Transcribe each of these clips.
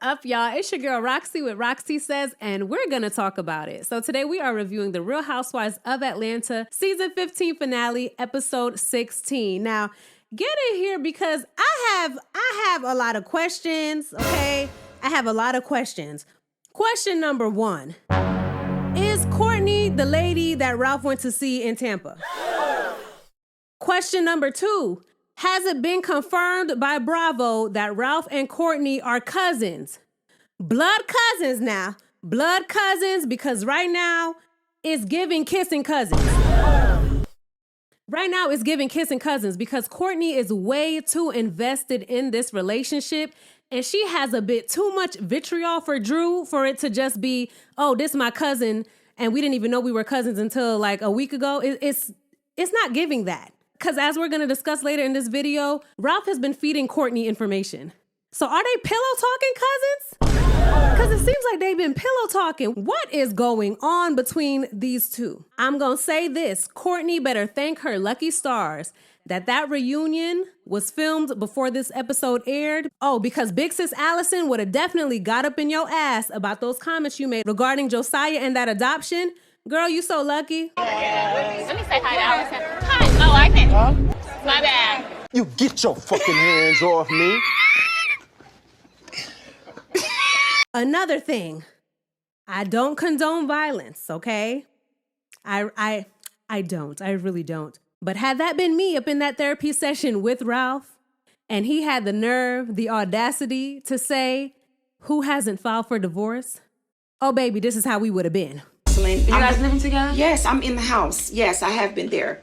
up, y'all? It's your girl Roxy with Roxy Says, and we're gonna talk about it. So today we are reviewing The Real Housewives of Atlanta, season 15 finale, episode 16. Now, get in here because I have a lot of questions, okay? I have a lot of questions. Question number one, is Courtney the lady that Ralph went to see in Tampa? Question number two, has it been confirmed by Bravo that Ralph and Courtney are cousins? Blood cousins now. Blood cousins, because right now it's giving kissing cousins. Right now it's giving kissing cousins because Courtney is way too invested in this relationship and she has a bit too much vitriol for Drew for it to just be, oh, this is my cousin and we didn't even know we were cousins until like a week ago. It's not giving that. Because as we're going to discuss later in this video, Ralph has been feeding Courtney information. So are they pillow talking cousins? Because it seems like they've been pillow talking. What is going on between these two? I'm going to say this. Courtney better thank her lucky stars that reunion was filmed before this episode aired. Oh, because Big Sis Allison would have definitely got up in your ass about those comments you made regarding Josiah and that adoption. Girl, you so lucky. Let me say hi to Allison. Hi. Oh, I can. Huh? My bad. You get your fucking hands off me. Another thing, I don't condone violence, okay? I don't. I really don't. But had that been me up in that therapy session with Ralph, and he had the nerve, the audacity to say, who hasn't filed for divorce? Oh, baby, this is how we would have been. You guys living together? Yes, I'm in the house. Yes, I have been there.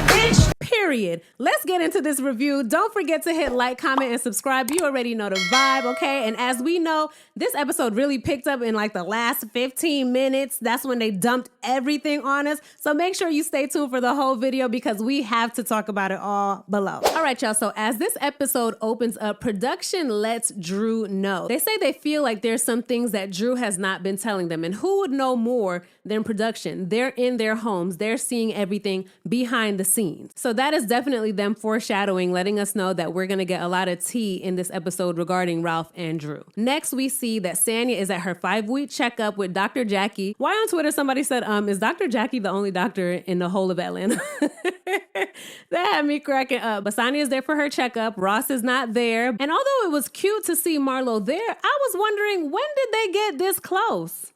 Bitch. Period. Let's get into this review. Don't forget to hit like, comment, and subscribe. You already know the vibe, okay? And as we know, this episode really picked up in like the last 15 minutes. That's when they dumped everything on us. So make sure you stay tuned for the whole video because we have to talk about it all below. All right, y'all. So as this episode opens up, production lets Drew know. They say they feel like there's some things that Drew has not been telling them. And who would know more than production? They're in their homes. They're seeing everything behind the scenes. So that is definitely them foreshadowing, letting us know that we're going to get a lot of tea in this episode regarding Ralph and Drew. Next, we see that Sanya is at her 5-week checkup with Dr. Jackie. Why on Twitter somebody said, is Dr. Jackie the only doctor in the whole of Atlanta? That had me cracking up. But Sanya is there for her checkup. Ross is not there. And although it was cute to see Marlo there, I was wondering, when did they get this close?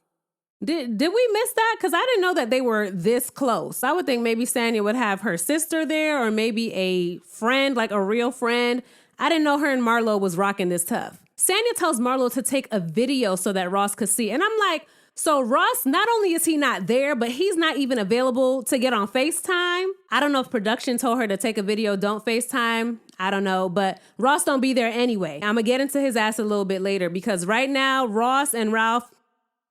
Did we miss that? Because I didn't know that they were this close. I would think maybe Sanya would have her sister there or maybe a friend, like a real friend. I didn't know her and Marlo was rocking this tough. Sanya tells Marlo to take a video so that Ross could see. And I'm like, so Ross, not only is he not there, but he's not even available to get on FaceTime. I don't know if production told her to take a video, don't FaceTime. I don't know, but Ross don't be there anyway. I'm going to get into his ass a little bit later because right now, Ross and Ralph,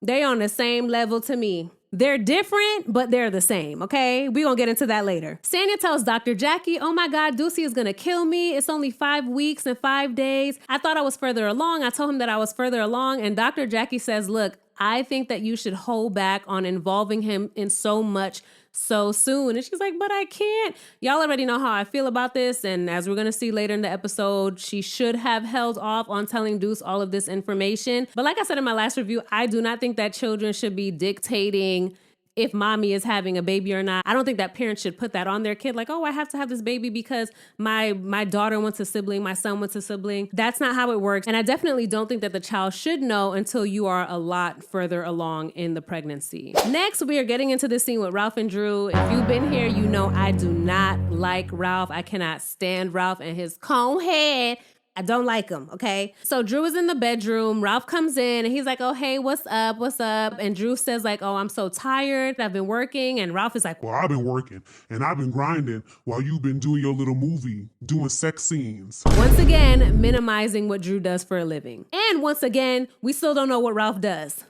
they on the same level to me. They're different, but they're the same, okay? We're going to get into that later. Sanya tells Dr. Jackie, oh my God, Ducey is going to kill me. It's only 5 weeks and 5 days. I thought I was further along. I told him that I was further along. And Dr. Jackie says, look, I think that you should hold back on involving him in so much so soon. And she's like, but I can't. Y'all already know how I feel about this. And as we're going to see later in the episode, she should have held off on telling Deuce all of this information. But like I said in my last review, I do not think that children should be dictating if mommy is having a baby or not. I don't think that parents should put that on their kid. Like, oh, I have to have this baby because my daughter wants a sibling, my son wants a sibling. That's not how it works. And I definitely don't think that the child should know until you are a lot further along in the pregnancy. Next, we are getting into this scene with Ralph and Drew. If you've been here, you know I do not like Ralph. I cannot stand Ralph and his cone head. I don't like him, okay? So Drew is in the bedroom. Ralph comes in and he's like, oh, hey, what's up? What's up? And Drew says like, oh, I'm so tired. I've been working. And Ralph is like, well, I've been working and I've been grinding while you've been doing your little movie, doing sex scenes. Once again, minimizing what Drew does for a living. And once again, we still don't know what Ralph does.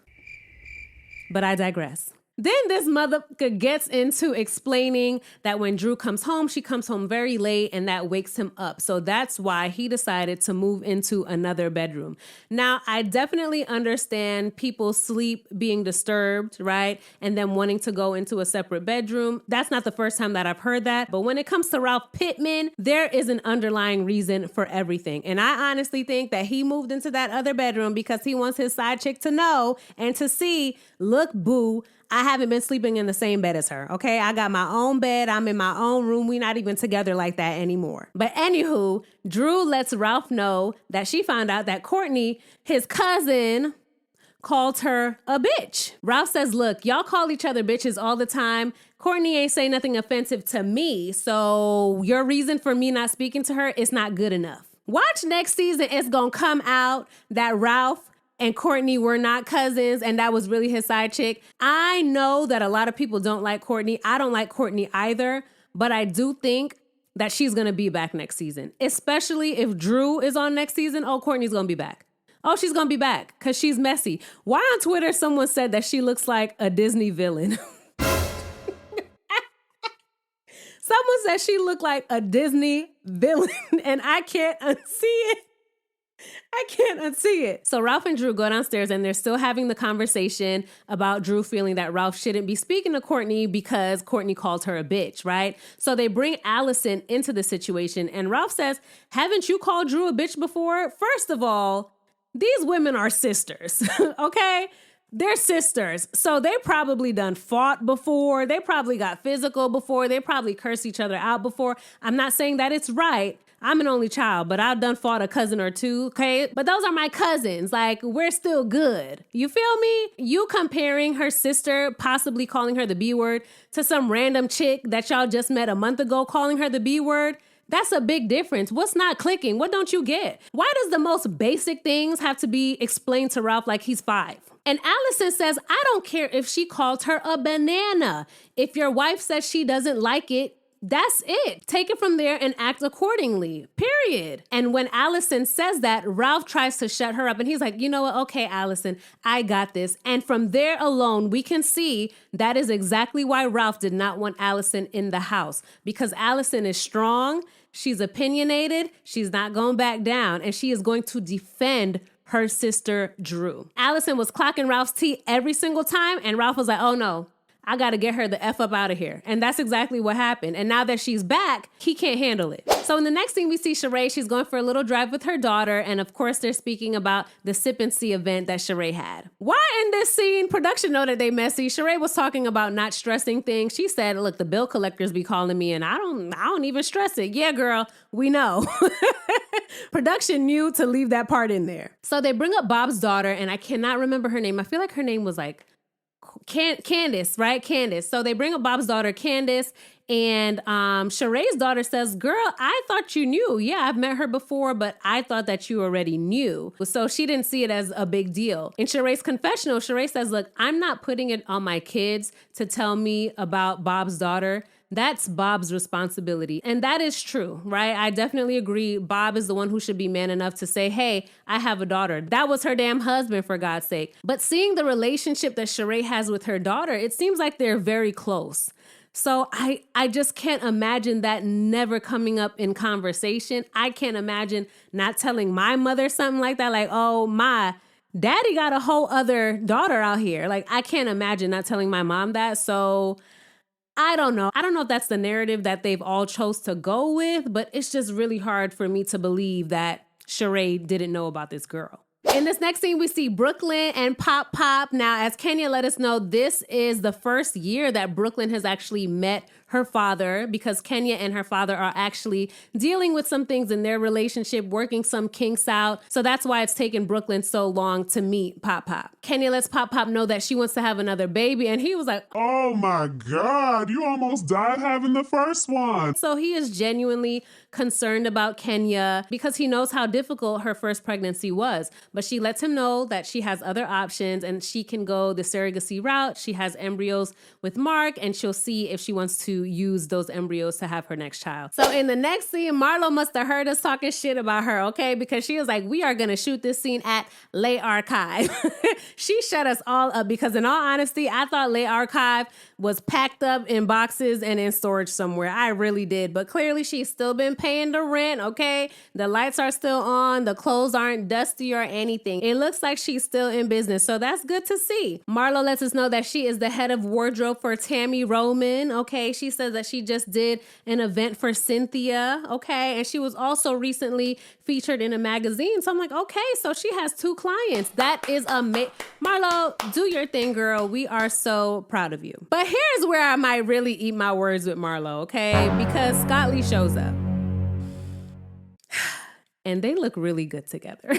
But I digress. Then this motherfucker gets into explaining that when Drew comes home, she comes home very late and that wakes him up. So that's why he decided to move into another bedroom. Now, I definitely understand people's sleep being disturbed, right? And them wanting to go into a separate bedroom. That's not the first time that I've heard that. But when it comes to Ralph Pittman, there is an underlying reason for everything. And I honestly think that he moved into that other bedroom because he wants his side chick to know and to see, look, boo, I haven't been sleeping in the same bed as her, okay? I got my own bed. I'm in my own room. We're not even together like that anymore. But anywho, Drew lets Ralph know that she found out that Courtney, his cousin, called her a bitch. Ralph says, look, y'all call each other bitches all the time. Courtney ain't say nothing offensive to me, so your reason for me not speaking to her is not good enough. Watch next season. It's gonna come out that Ralph and Courtney were not cousins, and that was really his side chick. I know that a lot of people don't like Courtney. I don't like Courtney either, but I do think that she's gonna be back next season, especially if Drew is on next season. Oh, Courtney's gonna be back. Oh, she's gonna be back because she's messy. Why on Twitter someone said that she looks like a Disney villain? Someone said she looked like a Disney villain, and I can't unsee it. I can't unsee it. So Ralph and Drew go downstairs and they're still having the conversation about Drew feeling that Ralph shouldn't be speaking to Courtney because Courtney called her a bitch, right? So they bring Allison into the situation and Ralph says, haven't you called Drew a bitch before? First of all, these women are sisters, okay? They're sisters. So they probably done fought before. They probably got physical before. They probably cursed each other out before. I'm not saying that it's right. I'm an only child, but I've done fought a cousin or two, okay? But those are my cousins. Like, we're still good. You feel me? You comparing her sister, possibly calling her the B word, to some random chick that y'all just met a month ago calling her the B word, that's a big difference. What's not clicking? What don't you get? Why does the most basic things have to be explained to Ralph like he's 5? And Allison says, I don't care if she called her a banana. If your wife says she doesn't like it, that's it. Take it from there and act accordingly, period. And when Allison says that, Ralph tries to shut her up and he's like, you know what? Okay, Allison, I got this. And from there alone, we can see that is exactly why Ralph did not want Allison in the house, because Allison is strong. She's opinionated. She's not going back down, and she is going to defend her sister, Drew. Allison was clocking Ralph's tea every single time, and Ralph was like, oh no, I got to get her the F up out of here. And that's exactly what happened. And now that she's back, he can't handle it. So in the next scene, we see Sheree. She's going for a little drive with her daughter. And of course, they're speaking about the Sip and See event that Sheree had. Why in this scene, production noted they messy. Sheree was talking about not stressing things. She said, look, the bill collectors be calling me and I don't even stress it. Yeah, girl, we know. Production knew to leave that part in there. So they bring up Bob's daughter, and I cannot remember her name. I feel like her name was like Candace, right? Candace. So they bring up Bob's daughter, Candace, and Sheree's daughter says, girl, I thought you knew. Yeah, I've met her before, but I thought that you already knew. So she didn't see it as a big deal. In Sheree's confessional, Sheree says, look, I'm not putting it on my kids to tell me about Bob's daughter. That's Bob's responsibility. And that is true, right? I definitely agree. Bob is the one who should be man enough to say, hey, I have a daughter. That was her damn husband, for God's sake. But seeing the relationship that Sheree has with her daughter, it seems like they're very close. So I just can't imagine that never coming up in conversation. I can't imagine not telling my mother something like that. Like, oh, my daddy got a whole other daughter out here. Like, I can't imagine not telling my mom that. So I don't know. I don't know if that's the narrative that they've all chose to go with, but it's just really hard for me to believe that Sheree didn't know about this girl. In this next scene, we see Brooklyn and Pop Pop. Now, as Kenya let us know, this is the first year that Brooklyn has actually met her father, because Kenya and her father are actually dealing with some things in their relationship, working some kinks out. So that's why it's taken Brooklyn so long to meet Pop Pop. Kenya lets Pop Pop know that she wants to have another baby, and he was like, oh my God, you almost died having the first one. So he is genuinely concerned about Kenya because he knows how difficult her first pregnancy was. But she lets him know that she has other options and she can go the surrogacy route. She has embryos with Mark, and she'll see if she wants to to use those embryos to have her next child. So in the next scene, Marlo must have heard us talking shit about her, okay? Because she was like, we are going to shoot this scene at Les Archives. She shut us all up because in all honesty, I thought Les Archives was packed up in boxes and in storage somewhere. I really did. But clearly she's still been paying the rent, okay? The lights are still on. The clothes aren't dusty or anything. It looks like she's still in business. So that's good to see. Marlo lets us know that she is the head of wardrobe for Tammy Roman, okay? She says that she just did an event for Cynthia, okay? And she was also recently featured in a magazine. So I'm like, okay, so she has 2 clients. That is amazing. Marlo, do your thing, girl. We are so proud of you. But here's where I might really eat my words with Marlo, okay? Because Scott Lee shows up. And they look really good together.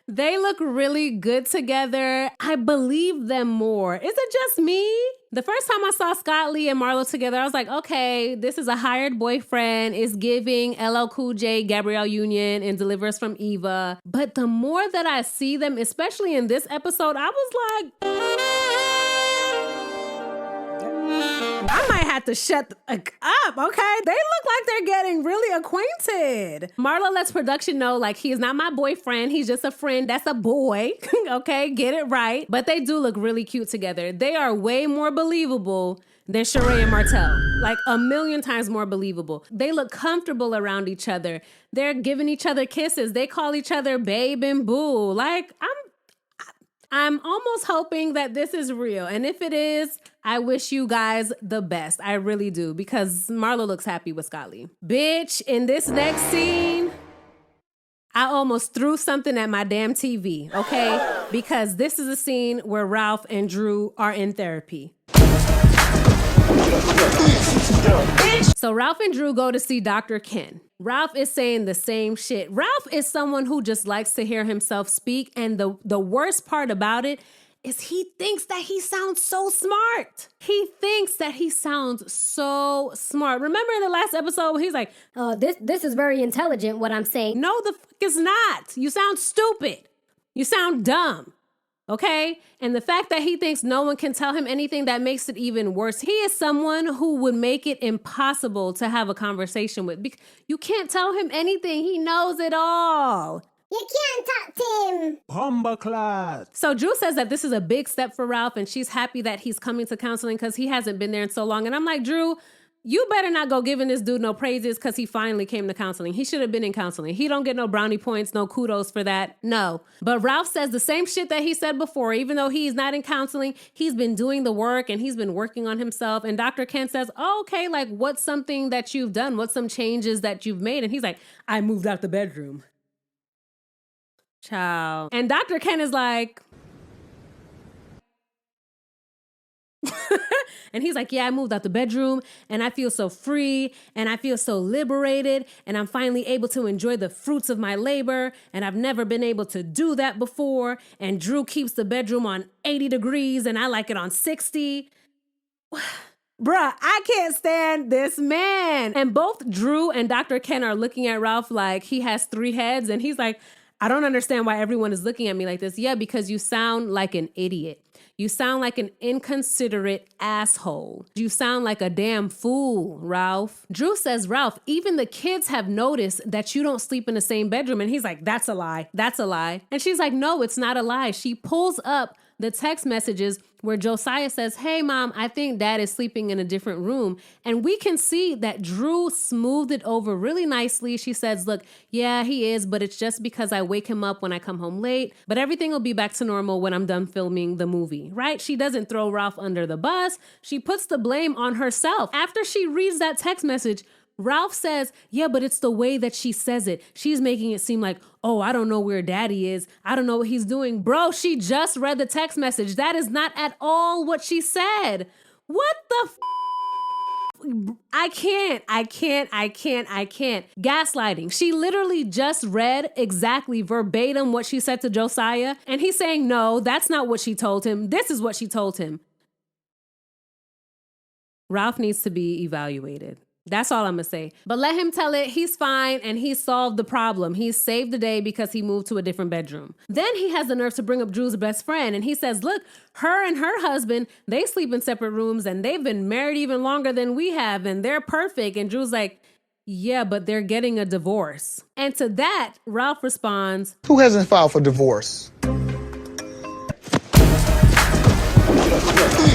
They look really good together. I believe them more. Is it just me? The first time I saw Scott Lee and Marlo together, I was like, okay, this is a hired boyfriend. It's giving LL Cool J, Gabrielle Union, and Deliver Us from Eva. But the more that I see them, especially in this episode, I was like, I might have to shut the fuck up, okay? They look like they're getting really acquainted. Marlo lets production know, like, he is not my boyfriend. He's just a friend. That's a boy, okay? Get it right. But they do look really cute together. They are way more believable than Sheree and Martell. Like, 1,000,000 times more believable. They look comfortable around each other. They're giving each other kisses. They call each other babe and boo. Like, I'm almost hoping that this is real. And if it is, I wish you guys the best. I really do, because Marlo looks happy with Scott Lee. Bitch, in this next scene, I almost threw something at my damn TV, okay? Because this is a scene where Ralph and Drew are in therapy. So Ralph and Drew go to see Dr. Ken. Ralph is saying the same shit. Ralph is someone who just likes to hear himself speak. And the worst part about it is he thinks that he sounds so smart. He thinks that he sounds so smart. Remember in the last episode, he's like, this is very intelligent, what I'm saying. no, the fuck is not. You sound stupid. You sound dumb. Okay? And the fact that he thinks no one can tell him anything, that makes it even worse. He is someone who would make it impossible to have a conversation with. You can't tell him anything. He knows it all. You can't talk to him. Bumbleclad. So Drew says that this is a big step for Ralph, and she's happy that he's coming to counseling because he hasn't been there in so long. And I'm like, Drew, you better not go giving this dude no praises because he finally came to counseling. He should have been in counseling. He don't get no brownie points, no kudos for that. No. But Ralph says the same shit that he said before. Even though he's not in counseling, he's been doing the work and he's been working on himself. And Dr. Ken says, oh, okay, like what's something that you've done? What's some changes that you've made? And he's like, I moved out the bedroom. Ciao. And Dr. Ken is like, and he's like, yeah, I moved out the bedroom and I feel so free and I feel so liberated and I'm finally able to enjoy the fruits of my labor and I've never been able to do that before. And Drew keeps the bedroom on 80 degrees and I like it on 60. Bruh, I can't stand this man. And both Drew and Dr. Ken are looking at Ralph like he has 3 heads and he's like, I don't understand why everyone is looking at me like this. Yeah, because you sound like an idiot. You sound like an inconsiderate asshole. You sound like a damn fool, Ralph. Drew says, Ralph, even the kids have noticed that you don't sleep in the same bedroom. And he's like, that's a lie. That's a lie. And she's like, no, it's not a lie. She pulls up the text messages where Josiah says, hey, Mom, I think Dad is sleeping in a different room. And we can see that Drew smoothed it over really nicely. She says, look, yeah, he is, but it's just because I wake him up when I come home late. But everything will be back to normal when I'm done filming the movie, right? She doesn't throw Ralph under the bus. She puts the blame on herself. After she reads that text message, Ralph says, yeah, but it's the way that she says it. She's making it seem like, oh, I don't know where Daddy is. I don't know what he's doing. Bro, she just read the text message. That is not at all what she said. What the I can't. Gaslighting. She literally just read exactly verbatim what she said to Josiah. And he's saying, no, that's not what she told him. This is what she told him. Ralph needs to be evaluated. That's all I'm gonna say. But let him tell it. He's fine and he solved the problem. He saved the day because he moved to a different bedroom. Then he has the nerve to bring up Drew's best friend and he says, look, her and her husband, they sleep in separate rooms and they've been married even longer than we have and they're perfect. And Drew's like, yeah, but they're getting a divorce. And to that, Ralph responds, who hasn't filed for divorce?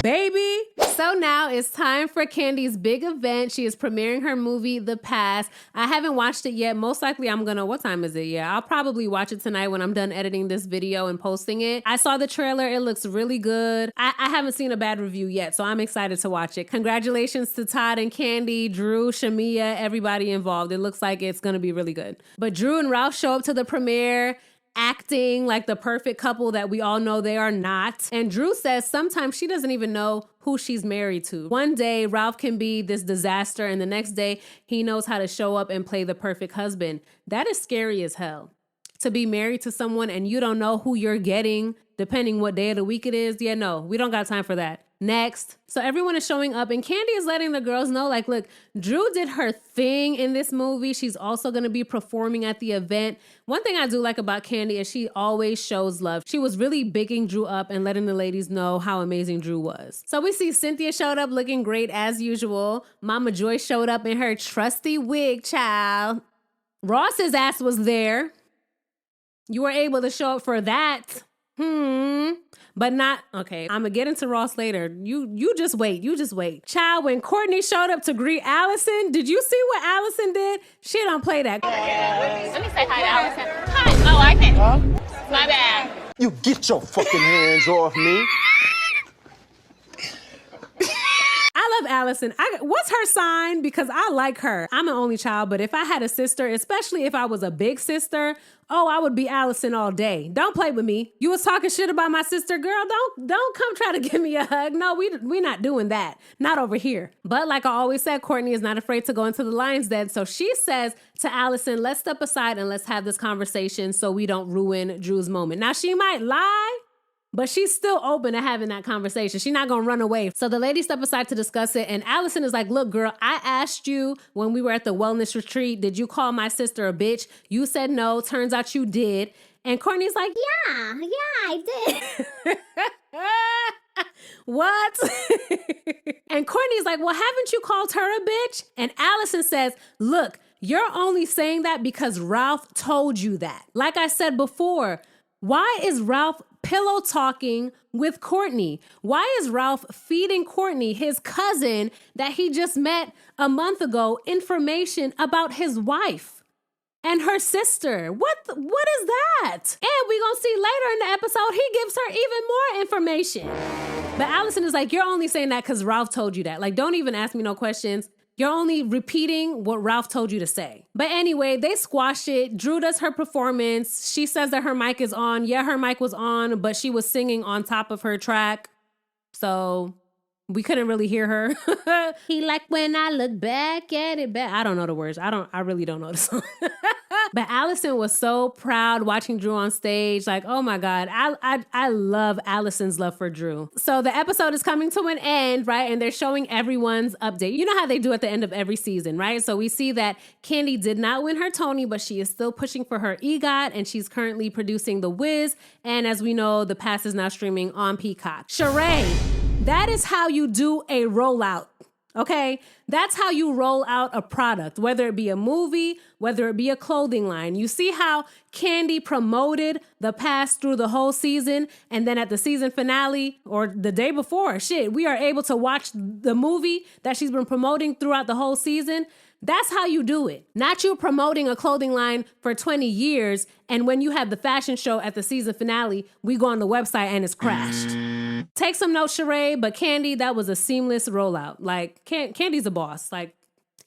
baby. So now it's time for Candy's big event. She is premiering her movie, The Past. I haven't watched it yet. Most likely I'm gonna, what time is it? Yeah, I'll probably watch it tonight when I'm done editing this video and posting it. I saw the trailer. It looks really good. I haven't seen a bad review yet, so I'm excited to watch it. Congratulations to Todd and Candy, Drew, Shamia, everybody involved. It looks like it's gonna be really good. But Drew and Ralph show up to the premiere, acting like the perfect couple that we all know they are not. And Drew says sometimes she doesn't even know who she's married to. One day, Ralph can be this disaster, and the next day, he knows how to show up and play the perfect husband. That is scary as hell. To be married to someone and you don't know who you're getting, depending what day of the week it is. Yeah, no, we don't got time for that. Next. So everyone is showing up and Candy is letting the girls know, like, look, Drew did her thing in this movie. She's also going to be performing at the event. One thing I do like about Candy is she always shows love. She was really bigging Drew up and letting the ladies know how amazing Drew was. So we see Cynthia showed up looking great as usual. Mama Joy showed up in her trusty wig, child. Ross's ass was there. You were able to show up for that. But not, okay, I'm gonna get into Ross later. You just wait. Child, when Courtney showed up to greet Allison, did you see what Allison did? She don't play that. Let me say hi to Allison. Hi. Oh, I can. Huh? My bad. You get your fucking hands off me. I love Allison. What's her sign? Because I like her. I'm an only child, but if I had a sister, especially if I was a big sister, oh, I would be Allison all day. Don't play with me. You was talking shit about my sister, girl. Don't come try to give me a hug. No, we not doing that. Not over here. But like I always said, Courtney is not afraid to go into the lion's den. So she says to Allison, let's step aside and let's have this conversation so we don't ruin Drew's moment. Now, she might lie, but she's still open to having that conversation. She's not going to run away. So the ladies step aside to discuss it. And Allison is like, look, girl, I asked you when we were at the wellness retreat, did you call my sister a bitch? You said no. Turns out you did. And Courtney's like, Yeah, I did. what? And Courtney's like, well, haven't you called her a bitch? And Allison says, look, you're only saying that because Ralph told you that. Like I said before, why is Ralph pillow talking with Courtney? Why is Ralph feeding Courtney, his cousin that he just met a month ago, information about his wife and her sister? What is that? And we're gonna see later in the episode, he gives her even more information. But Allison is like, you're only saying that because Ralph told you that. Like, don't even ask me no questions. You're only repeating what Ralph told you to say. But anyway, they squash it. Drew does her performance. She says that her mic is on. Yeah, her mic was on, but she was singing on top of her track. So we couldn't really hear her. He like when I look back at it back. I don't know the words. I really don't know the song. But Allison was so proud watching Drew on stage. Like, oh my God, I love Allison's love for Drew. So the episode is coming to an end, right? And they're showing everyone's update. You know how they do at the end of every season, right? So we see that Candy did not win her Tony, but she is still pushing for her EGOT, and she's currently producing The Wiz. And as we know, The Past is now streaming on Peacock. Sheree, that is how you do a rollout. Okay, that's how you roll out a product, whether it be a movie, whether it be a clothing line. You see how Candy promoted The Past through the whole season, and then at the season finale or the day before, we are able to watch the movie that she's been promoting throughout the whole season. That's how you do it. Not you promoting a clothing line for 20 years, and when you have the fashion show at the season finale, we go on the website and it's crashed. Take some notes, Sheree, but Candy, that was a seamless rollout. Like, Candy's a boss. Like,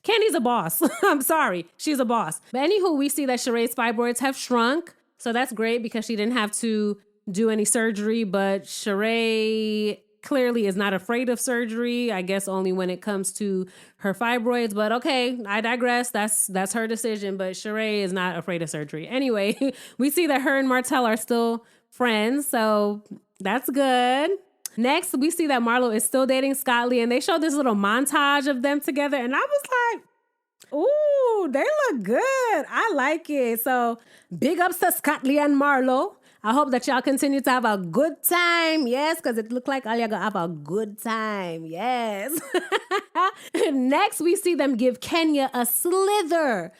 Candy's a boss. I'm sorry. She's a boss. But anywho, we see that Sheree's fibroids have shrunk. So that's great because she didn't have to do any surgery, but Sheree clearly is not afraid of surgery. I guess only when it comes to her fibroids, but okay, I digress. That's her decision, but Sheree is not afraid of surgery. Anyway, we see that her and Martell are still friends, so that's good. Next, we see that Marlo is still dating Scott Lee, and they show this little montage of them together, and I was like, Ooh, they look good. I like it. So big ups to Scotty and Marlo. I hope that y'all continue to have a good time. Yes, because it looked like all y'all gonna have a good time. Yes. Next, we see them give Kenya a slither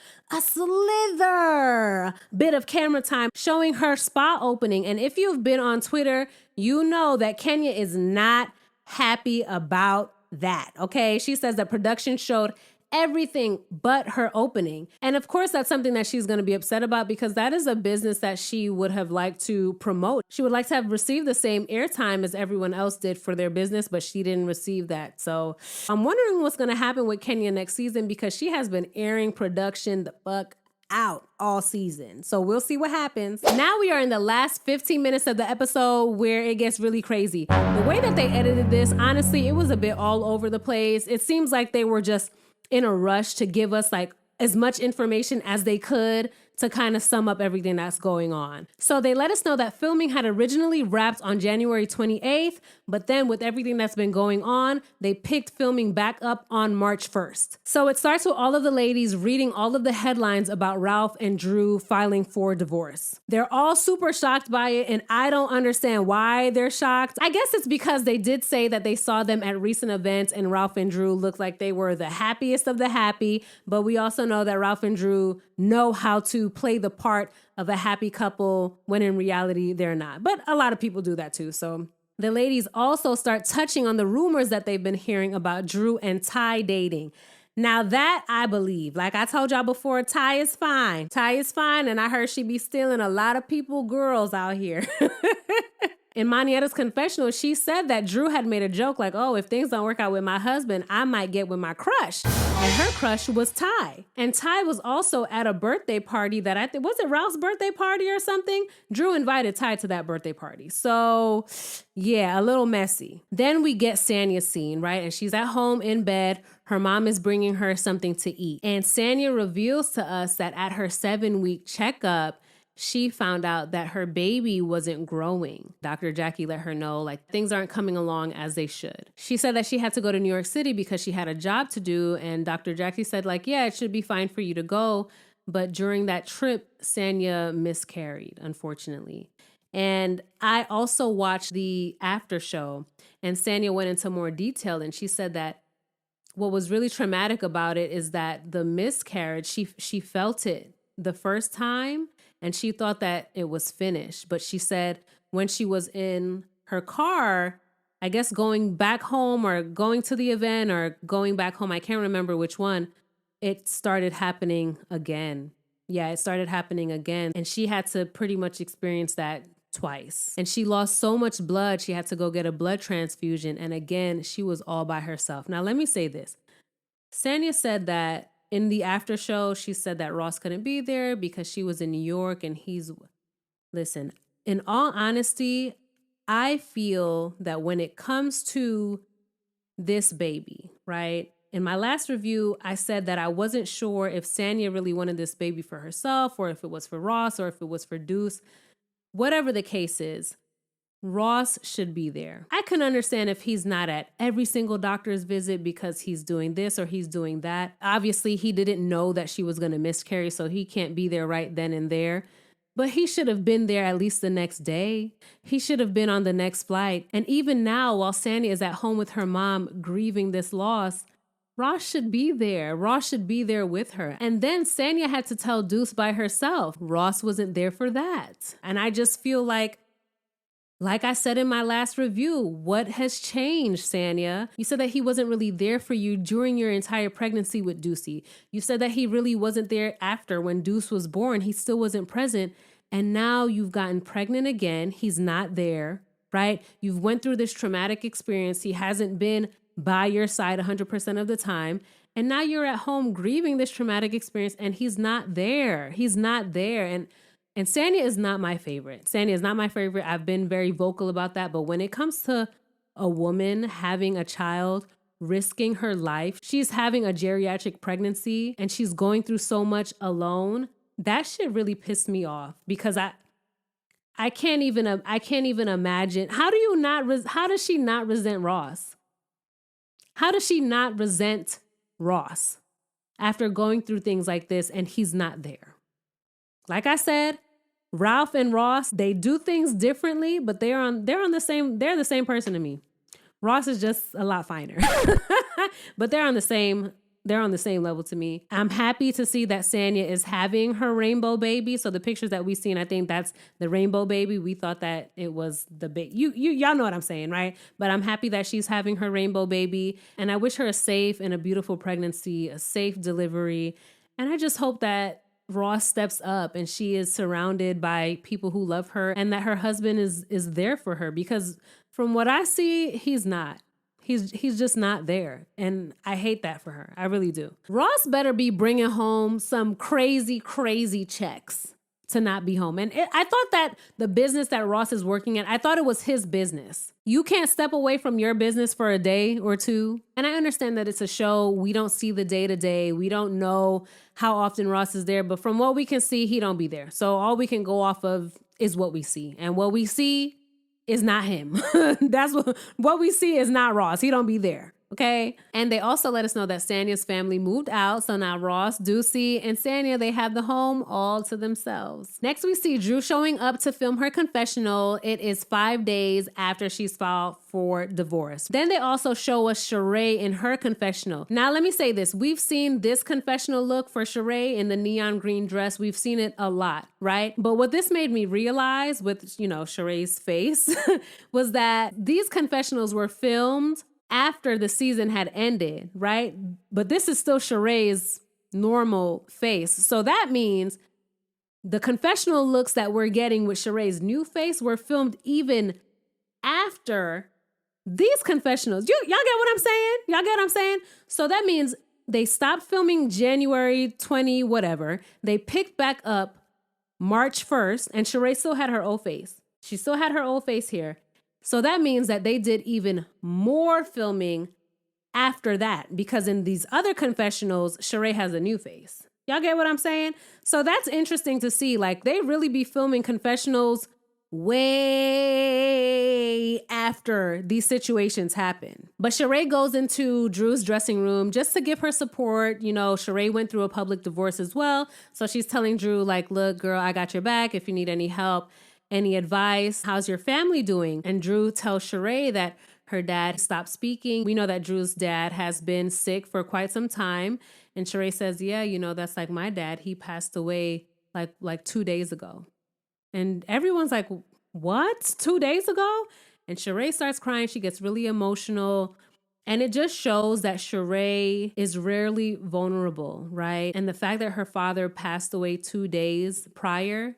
bit of camera time showing her spa opening. And if you've been on Twitter, you know that Kenya is not happy about that. Okay. She says that production showed everything but her opening. And of course, that's something that she's going to be upset about because that is a business that she would have liked to promote. She would like to have received the same airtime as everyone else did for their business, but she didn't receive that. So I'm wondering what's going to happen with Kenya next season because she has been airing production the fuck out all season. So we'll see what happens. Now we are in the last 15 minutes of the episode where it gets really crazy. The way that they edited this, honestly, it was a bit all over the place. It seems like they were just in a rush to give us like as much information as they could to kind of sum up everything that's going on. So they let us know that filming had originally wrapped on January 28th, but then with everything that's been going on, they picked filming back up on March 1st. So it starts with all of the ladies reading all of the headlines about Ralph and Drew filing for divorce. They're all super shocked by it, and I don't understand why they're shocked. I guess it's because they did say that they saw them at recent events and Ralph and Drew looked like they were the happiest of the happy, but we also know that Ralph and Drew know how to play the part of a happy couple when in reality they're not. But a lot of people do that too. So the ladies also start touching on the rumors that they've been hearing about Drew and Ty dating. Now that I believe, like I told y'all before, Ty is fine. Ty is fine, and I heard she be stealing a lot of people, girls out here. In Manietta's confessional, she said that Drew had made a joke like, oh, if things don't work out with my husband, I might get with my crush. And her crush was Ty. And Ty was also at a birthday party that was it Ralph's birthday party or something? Drew invited Ty to that birthday party. So yeah, a little messy. Then we get Sanya's scene, right? And she's at home in bed. Her mom is bringing her something to eat. And Sanya reveals to us that at her 7-week checkup, she found out that her baby wasn't growing. Dr. Jackie let her know like things aren't coming along as they should. She said that she had to go to New York City because she had a job to do. And Dr. Jackie said like, yeah, it should be fine for you to go. But during that trip, Sanya miscarried, unfortunately. And I also watched the after show and Sanya went into more detail. And she said that what was really traumatic about it is that the miscarriage, she felt it the first time. And she thought that it was finished. But she said when she was in her car, I guess going back home or going to the event or going back home, I can't remember which one, it started happening again. Yeah, it started happening again. And she had to pretty much experience that twice. And she lost so much blood, she had to go get a blood transfusion. And again, she was all by herself. Now, let me say this. Sanya said that in the after show, she said that Ross couldn't be there because she was in New York and listen, in all honesty, I feel that when it comes to this baby, right? In my last review, I said that I wasn't sure if Sanya really wanted this baby for herself or if it was for Ross or if it was for Deuce. Whatever the case is, Ross should be there. I can understand if he's not at every single doctor's visit because he's doing this or he's doing that. Obviously, he didn't know that she was going to miscarry, so he can't be there right then and there. But he should have been there at least the next day. He should have been on the next flight. And even now, while Sanya is at home with her mom grieving this loss, Ross should be there. Ross should be there with her. And then Sanya had to tell Deuce by herself. Ross wasn't there for that. And I just feel like I said in my last review, what has changed, Sanya? You said that he wasn't really there for you during your entire pregnancy with Deucey. You said that he really wasn't there after when Deuce was born. He still wasn't present. And now you've gotten pregnant again. He's not there, right? You've went through this traumatic experience. He hasn't been by your side 100% of the time. And now you're at home grieving this traumatic experience and he's not there. He's not there. And Sanya is not my favorite. Sanya is not my favorite. I've been very vocal about that. But when it comes to a woman having a child, risking her life, she's having a geriatric pregnancy and she's going through so much alone, that shit really pissed me off because I can't even imagine. How does she not resent Ross? How does she not resent Ross? after going through things like this, and he's not there. Like I said, Ralph and Ross, they do things differently, but they're the same person to me. Ross is just a lot finer. But they're on the same level to me. I'm happy to see that Sanya is having her rainbow baby. So the pictures that we've seen, I think that's the rainbow baby. We thought that it was the baby. Y'all know what I'm saying, right? But I'm happy that she's having her rainbow baby. And I wish her a safe and a beautiful pregnancy, a safe delivery. And I just hope that Ross steps up and she is surrounded by people who love her and that her husband is there for her, because from what I see, he's not. He's just not there. And I hate that for her. I really do. Ross better be bringing home some crazy, crazy checks to not be home. And I thought that the business that Ross is working at, I thought it was his business. You can't step away from your business for a day or two. And I understand that it's a show. We don't see the day to day. We don't know how often Ross is there. But from what we can see, he don't be there. So all we can go off of is what we see. And what we see is not him. That's what we see is not Ross. He don't be there. Okay. And they also let us know that Sanya's family moved out. So now Ross, Ducey, and Sanya, they have the home all to themselves. Next, we see Drew showing up to film her confessional. It is 5 days after she's filed for divorce. Then they also show us Sheree in her confessional. Now, let me say this. We've seen this confessional look for Sheree in the neon green dress. We've seen it a lot, right? But what this made me realize with, Sheree's face was that these confessionals were filmed after the season had ended, right? But this is still Sheree's normal face. So that means the confessional looks that we're getting with Sheree's new face were filmed even after these confessionals. Y'all get what I'm saying? Y'all get what I'm saying? So that means they stopped filming January 20, whatever. They picked back up March 1st, and Sheree still had her old face. She still had her old face here. So that means that they did even more filming after that, because in these other confessionals, Sheree has a new face. Y'all get what I'm saying? So that's interesting to see. Like, they really be filming confessionals way after these situations happen. But Sheree goes into Drew's dressing room just to give her support. Sheree went through a public divorce as well. So she's telling Drew, like, look, girl, I got your back if you need any help. Any advice? How's your family doing? And Drew tells Sheree that her dad stopped speaking. We know that Drew's dad has been sick for quite some time. And Sheree says, yeah, that's like my dad. He passed away like 2 days ago. And everyone's like, what? 2 days ago? And Sheree starts crying. She gets really emotional. And it just shows that Sheree is rarely vulnerable, right? And the fact that her father passed away 2 days prior,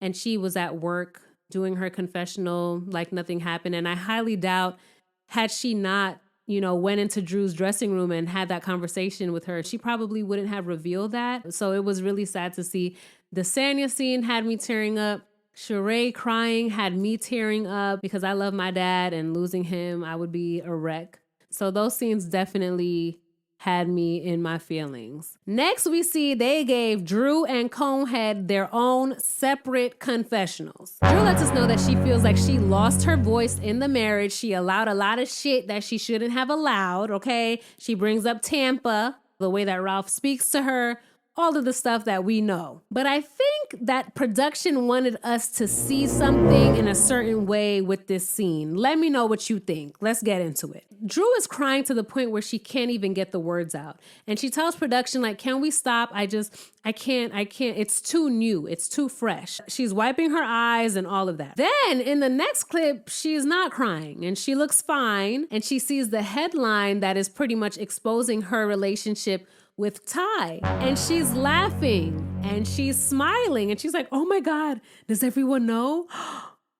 and she was at work doing her confessional like nothing happened. And I highly doubt, had she not, went into Drew's dressing room and had that conversation with her, she probably wouldn't have revealed that. So it was really sad to see. The Sanya scene had me tearing up. Sheree crying had me tearing up because I love my dad, and losing him, I would be a wreck. So those scenes definitely had me in my feelings. Next, we see they gave Drew and Conehead their own separate confessionals. Drew lets us know that she feels like she lost her voice in the marriage. She allowed a lot of shit that she shouldn't have allowed, okay? She brings up Tampa, the way that Ralph speaks to her, all of the stuff that we know. But I think that production wanted us to see something in a certain way with this scene. Let me know what you think. Let's get into it. Drew is crying to the point where she can't even get the words out. And she tells production, like, can we stop? I can't. It's too new. It's too fresh. She's wiping her eyes and all of that. Then in the next clip, she's not crying and she looks fine. And she sees the headline that is pretty much exposing her relationship with Ty, and she's laughing and she's smiling and she's like, oh my God, does everyone know?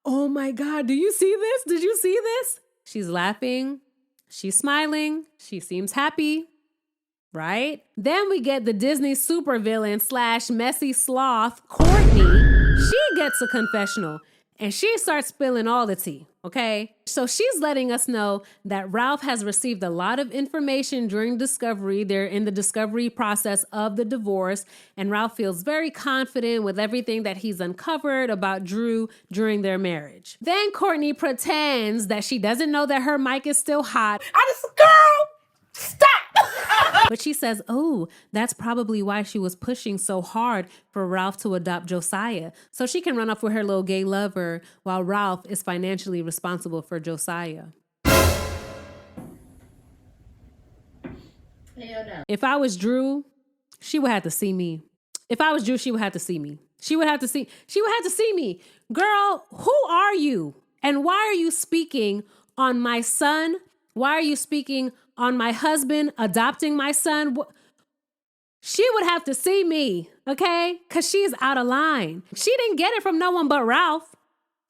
Oh my God, do you see this? Did you see this? She's laughing, she's smiling, she seems happy, right? Then we get the Disney supervillain / messy sloth, Courtney. She gets a confessional and she starts spilling all the tea, okay? So she's letting us know that Ralph has received a lot of information during discovery. They're in the discovery process of the divorce, and Ralph feels very confident with everything that he's uncovered about Drew during their marriage. Then Courtney pretends that she doesn't know that her mic is still hot. Girl, stop! But she says, oh, that's probably why she was pushing so hard for Ralph to adopt Josiah, so she can run off with her little gay lover while Ralph is financially responsible for Josiah. If I was Drew, she would have to see me. If I was Drew, she would have to see me. She would have to see me. Girl, who are you? And why are you speaking on my son? Why are you speaking on my husband adopting my son? She would have to see me, okay? Because she's out of line. She didn't get it from no one but Ralph.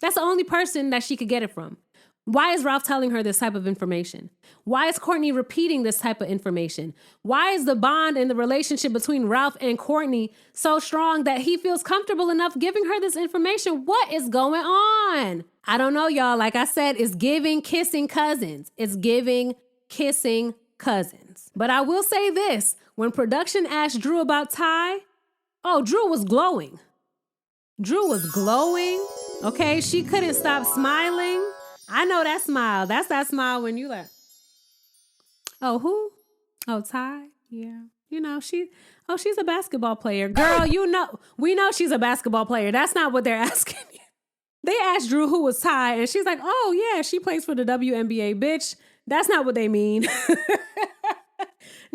That's the only person that she could get it from. Why is Ralph telling her this type of information? Why is Courtney repeating this type of information? Why is the bond and the relationship between Ralph and Courtney so strong that he feels comfortable enough giving her this information? What is going on? I don't know, y'all. Like I said, it's giving kissing cousins. It's giving kissing cousins. But I will say this. When production asked Drew about Ty, Drew was glowing. Drew was glowing. Okay, she couldn't stop smiling. I know that smile. That's that smile when you like, oh, who? Oh, Ty? Yeah. You know, she's a basketball player. Girl, we know she's a basketball player. That's not what they're asking you. They asked Drew who was Ty, and she's like, oh, yeah, she plays for the WNBA, bitch. That's not what they mean.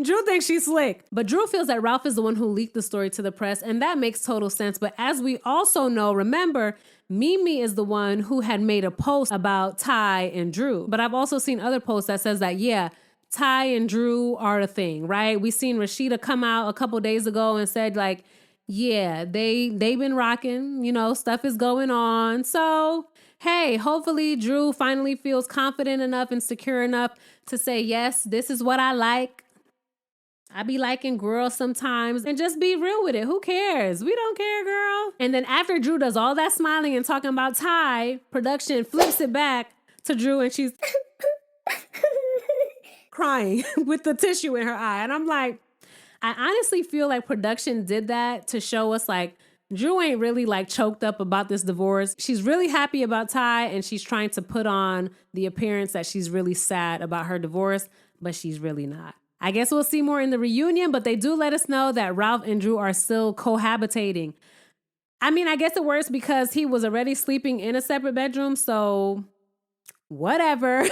Drew thinks she's slick. But Drew feels that Ralph is the one who leaked the story to the press, and that makes total sense. But as we also know, remember, Mimi is the one who had made a post about Ty and Drew. But I've also seen other posts that says that, yeah, Ty and Drew are a thing, right? We seen Rashida come out a couple days ago and said, like, yeah, they've been rocking, stuff is going on. So, hey, hopefully Drew finally feels confident enough and secure enough to say, yes, this is what I like. I be liking girls sometimes, and just be real with it. Who cares? We don't care, girl. And then after Drew does all that smiling and talking about Ty, production flips it back to Drew and she's crying with the tissue in her eye. And I'm like, I honestly feel like production did that to show us like Drew ain't really like choked up about this divorce. She's really happy about Ty and she's trying to put on the appearance that she's really sad about her divorce, but she's really not. I guess we'll see more in the reunion, but they do let us know that Ralph and Drew are still cohabitating. I mean, I guess it works because he was already sleeping in a separate bedroom, so whatever.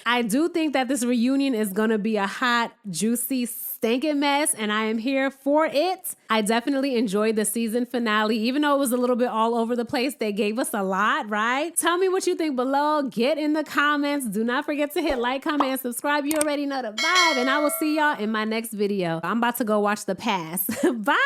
I do think that this reunion is going to be a hot, juicy, stinking mess, and I am here for it. I definitely enjoyed the season finale. Even though it was a little bit all over the place, they gave us a lot, right? Tell me what you think below. Get in the comments. Do not forget to hit like, comment, and subscribe. You already know the vibe, and I will see y'all in my next video. I'm about to go watch The Pass. Bye!